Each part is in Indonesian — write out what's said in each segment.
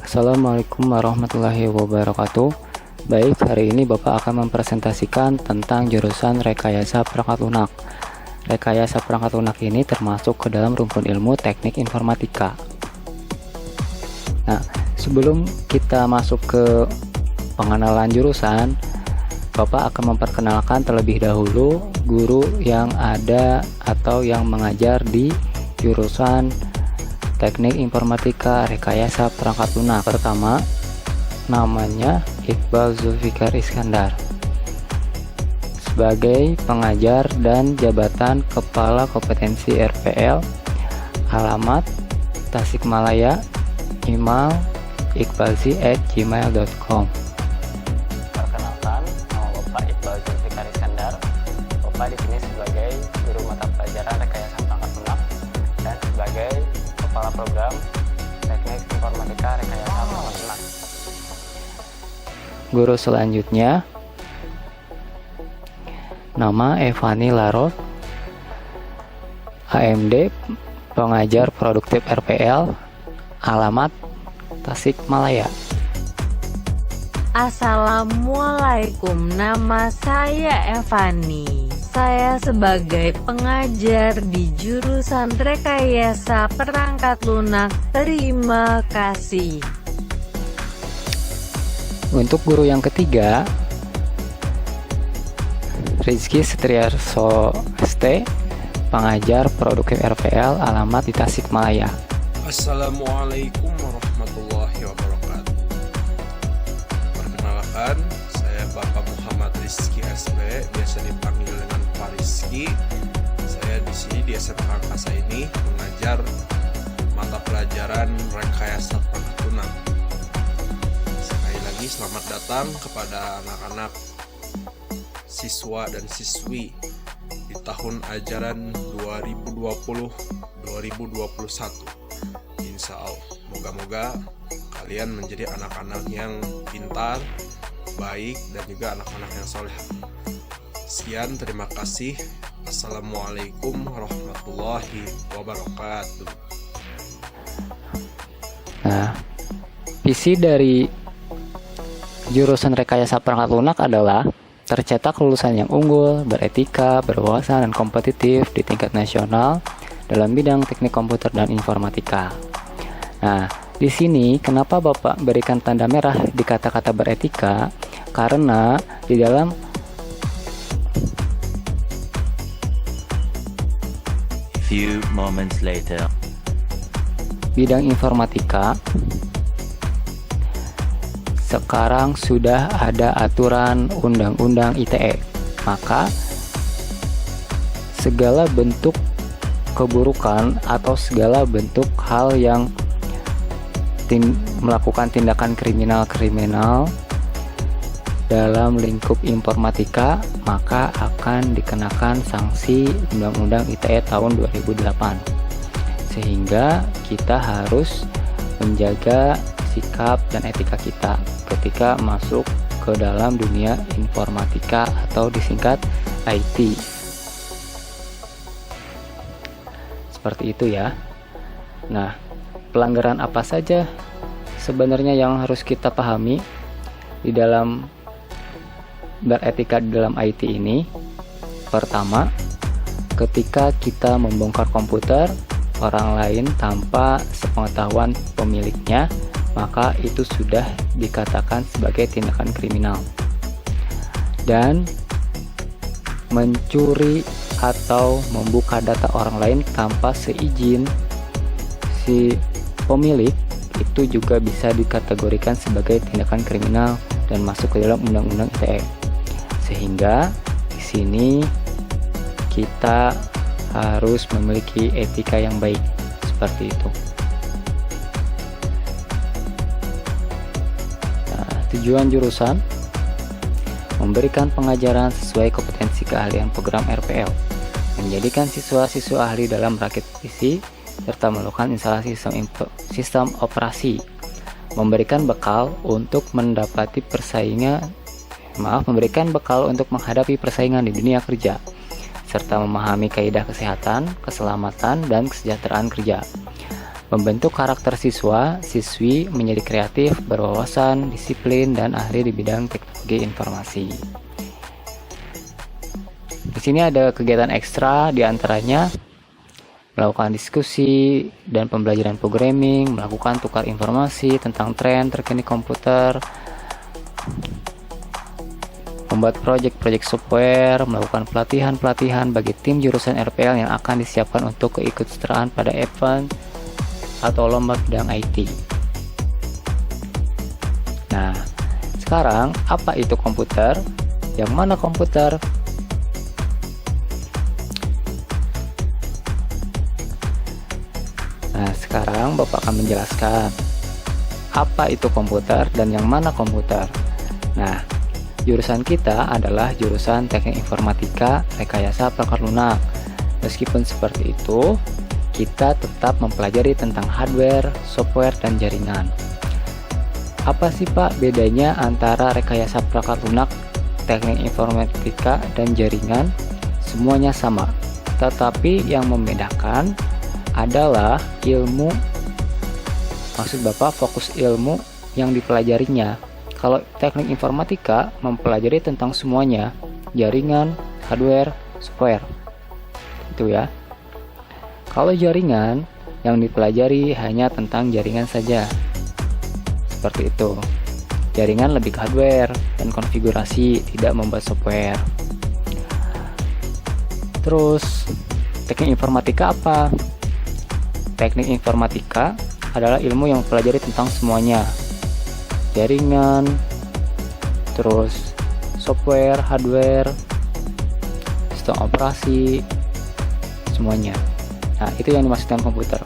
Assalamualaikum warahmatullahi wabarakatuh. Baik, hari ini Bapak akan mempresentasikan tentang jurusan rekayasa perangkat lunak. Rekayasa perangkat lunak ini termasuk ke dalam rumpun ilmu teknik informatika. Nah, sebelum kita masuk ke pengenalan jurusan, Bapak akan memperkenalkan terlebih dahulu guru yang ada atau yang mengajar di jurusan Teknik Informatika Rekayasa Perangkat Lunak. Pertama, namanya Iqbal Zulfikar Iskandar sebagai pengajar dan jabatan Kepala Kompetensi RPL, alamat Tasikmalaya, email iqbalzi@gmail.com. Perkenalkan, nama Bapak Iqbal Zulfikar Iskandar. Bapak di sini sebagai guru mata pelajaran rekayasa perangkat lunak dan sebagai Kepala Program Teknik Informatika Rekayasa Perangkat Lunak. Guru selanjutnya nama Evani Larot, AMD, pengajar produktif RPL, alamat Tasikmalaya. Assalamualaikum, nama saya Evani. Saya sebagai pengajar di jurusan rekayasa perangkat lunak. Terima kasih. Untuk guru yang ketiga, Rizky Setriarso ST, pengajar produktif RPL, alamat di Tasikmalaya. Assalamualaikum warahmatullahi wabarakatuh. Perkenalkan, saya Bapak Muhammad Rizky SB, biasa dipanggil dengan Pak Rizky. Saya di sini di SMK Angkasa ini mengajar mata pelajaran rekayasa perangkat lunak. Sekali lagi selamat datang kepada anak-anak siswa dan siswi di tahun ajaran 2020-2021. Insya Allah, moga-moga kalian menjadi anak-anak yang pintar, baik, dan juga anak-anak yang soleh. Sekian, terima kasih. Assalamualaikum warahmatullahi wabarakatuh. Nah, visi dari jurusan rekayasa perangkat lunak adalah tercetak lulusan yang unggul, beretika, berwawasan, dan kompetitif di tingkat nasional dalam bidang teknik komputer dan informatika. Nah, di sini kenapa Bapak berikan tanda merah di kata-kata beretika? Karena di dalam Few moments later. bidang informatika sekarang sudah ada aturan Undang-Undang ITE, maka segala bentuk keburukan atau segala bentuk hal yang melakukan tindakan kriminal dalam lingkup informatika maka akan dikenakan sanksi Undang-Undang ITE tahun 2008, sehingga kita harus menjaga sikap dan etika kita ketika masuk ke dalam dunia informatika atau disingkat IT. Seperti itu ya. Nah, pelanggaran apa saja sebenarnya yang harus kita pahami di dalam beretika di dalam IT ini? Pertama, ketika kita membongkar komputer orang lain tanpa sepengetahuan pemiliknya, maka itu sudah dikatakan sebagai tindakan kriminal. Dan mencuri atau membuka data orang lain tanpa seizin si pemilik itu juga bisa dikategorikan sebagai tindakan kriminal dan masuk ke dalam Undang-Undang ITE. Sehingga di sini kita harus memiliki etika yang baik seperti itu. Tujuan jurusan memberikan pengajaran sesuai kompetensi keahlian program RPL, menjadikan siswa-siswa ahli dalam merakit PC, serta melakukan instalasi sistem operasi, memberikan bekal untuk menghadapi persaingan di dunia kerja, serta memahami kaidah kesehatan, keselamatan, dan kesejahteraan kerja. Membentuk karakter siswa, siswi menjadi kreatif, berwawasan, disiplin, dan ahli di bidang teknologi informasi. Di sini ada kegiatan ekstra, diantaranya melakukan diskusi dan pembelajaran programming, melakukan tukar informasi tentang tren terkini komputer, membuat proyek-proyek software, melakukan pelatihan-pelatihan bagi tim jurusan RPL yang akan disiapkan untuk keikutsertaan pada event atau lomba bidang IT. Nah, sekarang apa itu komputer? Yang mana komputer? Nah, sekarang Bapak akan menjelaskan apa itu komputer dan yang mana komputer. Nah, jurusan kita adalah jurusan Teknik Informatika Rekayasa Perangkat Lunak. Meskipun seperti itu, kita tetap mempelajari tentang hardware, software, dan jaringan. Apa sih Pak bedanya antara rekayasa perangkat lunak, teknik informatika, dan jaringan? Semuanya sama, tetapi yang membedakan adalah ilmu, maksud Bapak fokus ilmu yang dipelajarinya. Kalau teknik informatika mempelajari tentang semuanya, jaringan, hardware, software, itu ya. Kalau jaringan, yang dipelajari hanya tentang jaringan saja. Seperti itu. Jaringan lebih ke hardware dan konfigurasi, tidak membuat software. Terus, teknik informatika apa? Teknik informatika adalah ilmu yang mempelajari tentang semuanya. Jaringan, terus software, hardware, sistem operasi, semuanya. Nah, itu yang dimaksudkan komputer.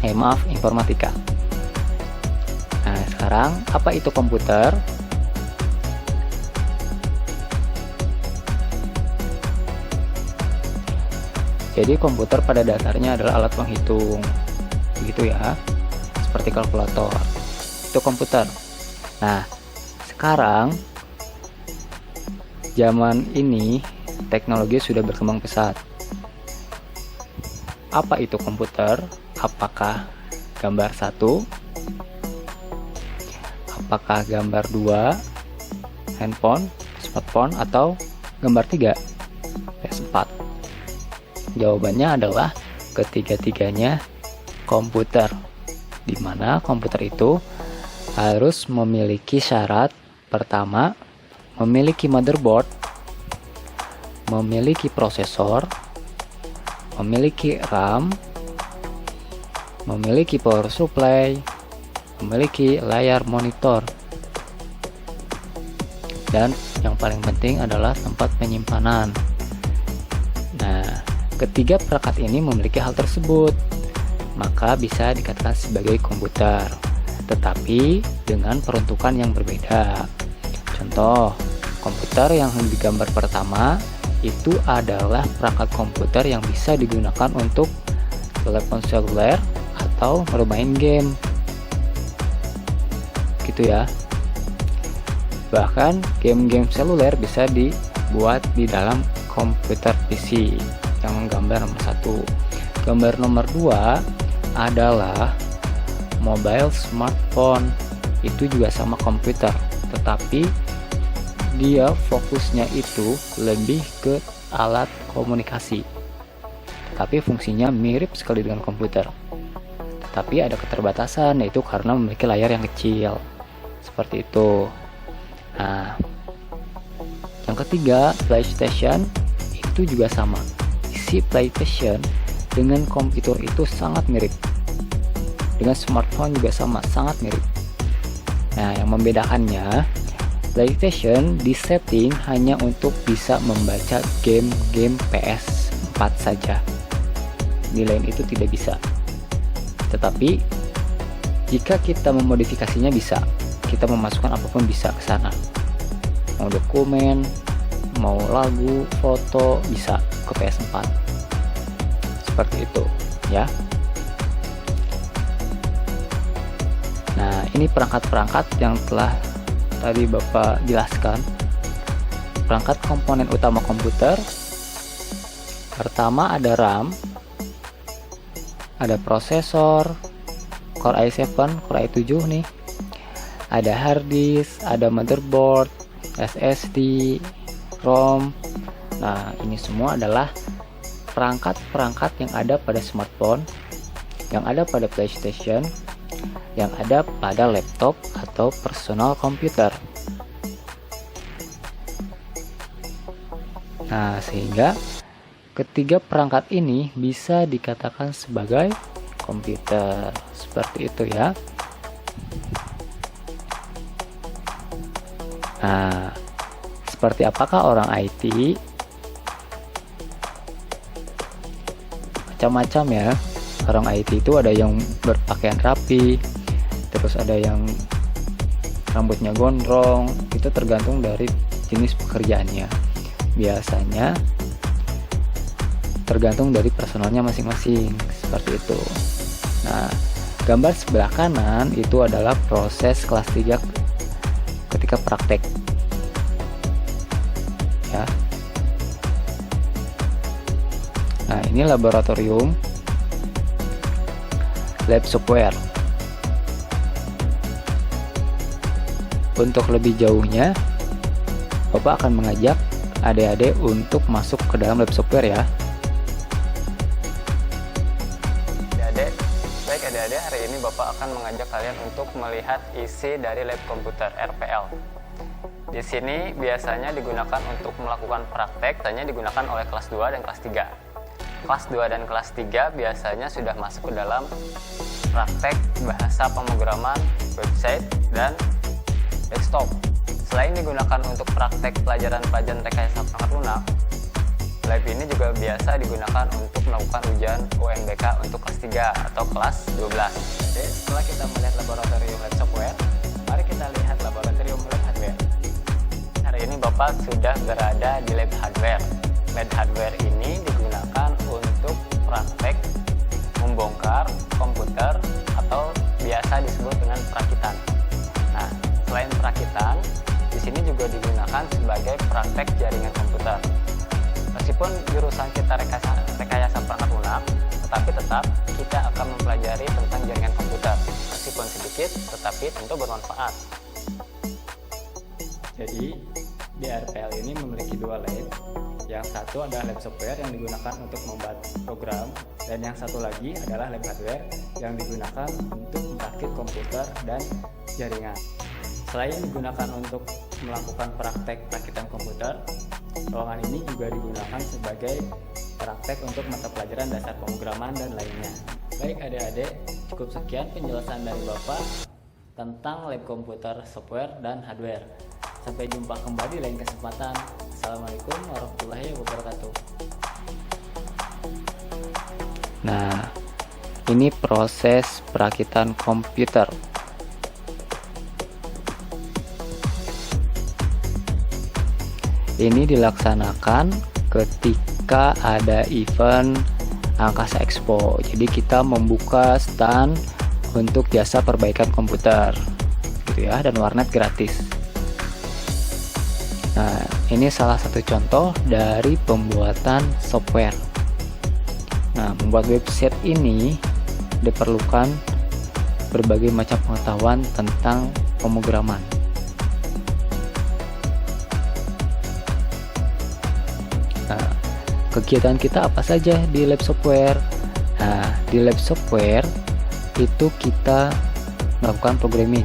Maaf, informatika. Nah, sekarang apa itu komputer? Jadi komputer pada dasarnya adalah alat penghitung. Begitu ya. Seperti kalkulator. Itu komputer. Nah, sekarang zaman ini teknologi sudah berkembang pesat. Apa itu komputer? Apakah gambar 1? Apakah gambar 2? Handphone, smartphone, atau gambar 3? PS4. Jawabannya adalah ketiga-tiganya komputer. Di mana komputer itu harus memiliki syarat. Pertama, memiliki motherboard, memiliki prosesor, memiliki RAM, memiliki power supply, memiliki layar monitor, dan yang paling penting adalah tempat penyimpanan. Nah, ketiga perangkat ini memiliki hal tersebut, maka bisa dikatakan sebagai komputer, tetapi dengan peruntukan yang berbeda. Contoh, komputer yang digambar pertama itu adalah perangkat komputer yang bisa digunakan untuk telepon seluler atau bermain game, gitu ya. Bahkan game-game seluler bisa dibuat di dalam komputer PC yang gambar nomor 1. Gambar nomor 2 adalah mobile smartphone, itu juga sama komputer, tetapi dia fokusnya itu lebih ke alat komunikasi, tapi fungsinya mirip sekali dengan komputer, tapi ada keterbatasan, yaitu karena memiliki layar yang kecil, seperti itu. Nah, yang ketiga, PlayStation, itu juga sama. Isi PlayStation dengan komputer itu sangat mirip, dengan smartphone juga sama, sangat mirip. Nah, yang membedakannya, PlayStation disetting hanya untuk bisa membaca game-game PS4 saja. Di lain itu tidak bisa. Tetapi jika kita memodifikasinya bisa. Kita memasukkan apapun bisa ke sana. Mau dokumen, mau lagu, foto, bisa ke PS4. Seperti itu, ya. Nah, ini perangkat-perangkat yang telah tadi Bapak jelaskan. Perangkat komponen utama komputer. Pertama ada RAM, ada prosesor Core i7, Core i7 nih, ada hard disk, ada motherboard, SSD, ROM. Nah, ini semua adalah perangkat-perangkat yang ada pada smartphone, yang ada pada PlayStation, yang ada pada laptop atau personal computer. Nah, sehingga ketiga perangkat ini bisa dikatakan sebagai komputer. Seperti itu ya. Nah, seperti apakah orang IT? Macam-macam ya. Orang IT itu ada yang berpakaian rapi, terus ada yang rambutnya gondrong. Itu tergantung dari jenis pekerjaannya. Biasanya tergantung dari personalnya masing-masing, seperti itu. Nah, gambar sebelah kanan itu adalah proses kelas 3 ketika praktek ya. Nah, ini laboratorium lab software. Untuk lebih jauhnya, Bapak akan mengajak adik-adik untuk masuk ke dalam lab software ya. Baik adik-adik, hari ini Bapak akan mengajak kalian untuk melihat isi dari lab komputer RPL. Di sini biasanya digunakan untuk melakukan praktek, hanya digunakan oleh kelas 2 dan kelas 3. Kelas 2 dan kelas 3 biasanya sudah masuk ke dalam praktek bahasa pemrograman website dan desktop. Selain digunakan untuk praktek pelajaran-pelajaran rekayasa perangkat lunak, lab ini juga biasa digunakan untuk melakukan ujian UNBK untuk kelas 3 atau kelas 12. Jadi setelah kita melihat laboratorium lab software, mari kita lihat laboratorium lab hardware. Hari ini Bapak sudah berada di lab hardware. Lab hardware ini digunakan untuk praktek membongkar komputer atau biasa disebut dengan perakitan. Nah, selain perakitan, di sini juga digunakan sebagai praktek jaringan komputer. Meskipun jurusan kita rekayasa perangkat lunak, tetapi tetap kita akan mempelajari tentang jaringan komputer. Meskipun sedikit, tetapi tentu bermanfaat. Jadi, di RPL ini memiliki dua lab. Yang satu adalah lab software yang digunakan untuk membuat program, dan yang satu lagi adalah lab hardware yang digunakan untuk merakit komputer dan jaringan. Selain digunakan untuk melakukan praktek perakitan komputer, ruangan ini juga digunakan sebagai praktek untuk mata pelajaran dasar pemrograman dan lainnya. Baik adik-adik, cukup sekian penjelasan dari Bapak tentang lab komputer, software, dan hardware. Sampai jumpa kembali lain kesempatan. Assalamualaikum warahmatullahi wabarakatuh. Nah, ini proses perakitan komputer. Ini dilaksanakan ketika ada event Angkasa Expo. Jadi kita membuka stand untuk jasa perbaikan komputer, gitu ya, dan warnet gratis. Nah, ini salah satu contoh dari pembuatan software. Nah, membuat website ini diperlukan berbagai macam pengetahuan tentang pemrograman. Nah, kegiatan kita apa saja di lab software? Nah, di lab software itu kita melakukan programming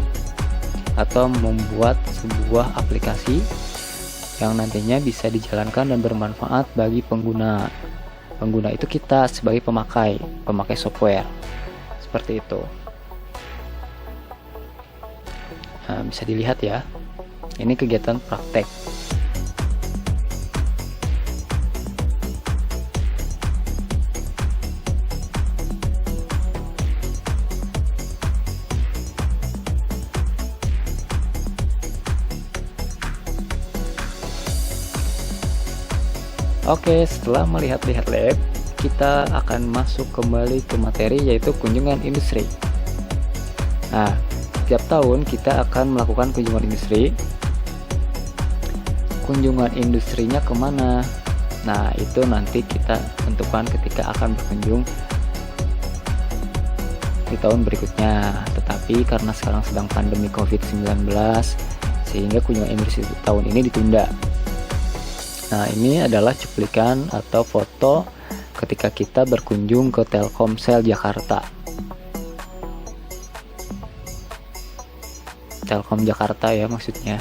atau membuat sebuah aplikasi yang nantinya bisa dijalankan dan bermanfaat bagi pengguna. Pengguna itu kita sebagai pemakai software. Seperti itu. Nah, bisa dilihat ya. Ini kegiatan praktek. Oke, setelah melihat-lihat lab, kita akan masuk kembali ke materi, yaitu kunjungan industri. Nah, setiap tahun kita akan melakukan kunjungan industri. Kunjungan industrinya kemana? Nah, itu nanti kita tentukan ketika akan berkunjung di tahun berikutnya. Tetapi karena sekarang sedang pandemi COVID-19, sehingga kunjungan Inggris tahun ini ditunda. Nah, ini adalah cuplikan atau foto ketika kita berkunjung ke Telkomsel Jakarta. Telkom Jakarta ya maksudnya.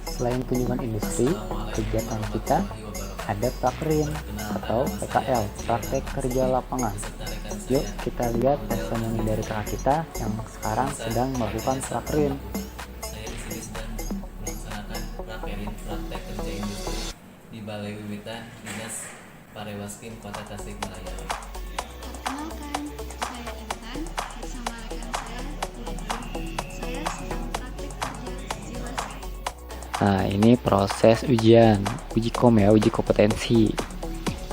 Selain kunjungan industri, kegiatan kita ada prakrin atau PKL, praktek kerja lapangan. Yuk kita lihat testimoni dari kakak kita yang sekarang sedang melakukan prakrin. Saya di sini sedang melaksanakan praktek kerja industri di Balai Wiwitan Dinas Parewaskim Kota Tasikmalaya. Perkenalkan, saya Intan bersama rekan saya Tidin. Saya sedang praktik kerja Jiwasraya. Nah, ini proses ujian, uji kompetensi.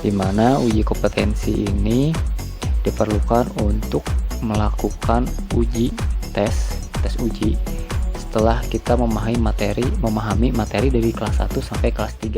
Di mana uji kompetensi ini diperlukan untuk melakukan tes uji setelah kita memahami materi dari kelas 1 sampai kelas 3.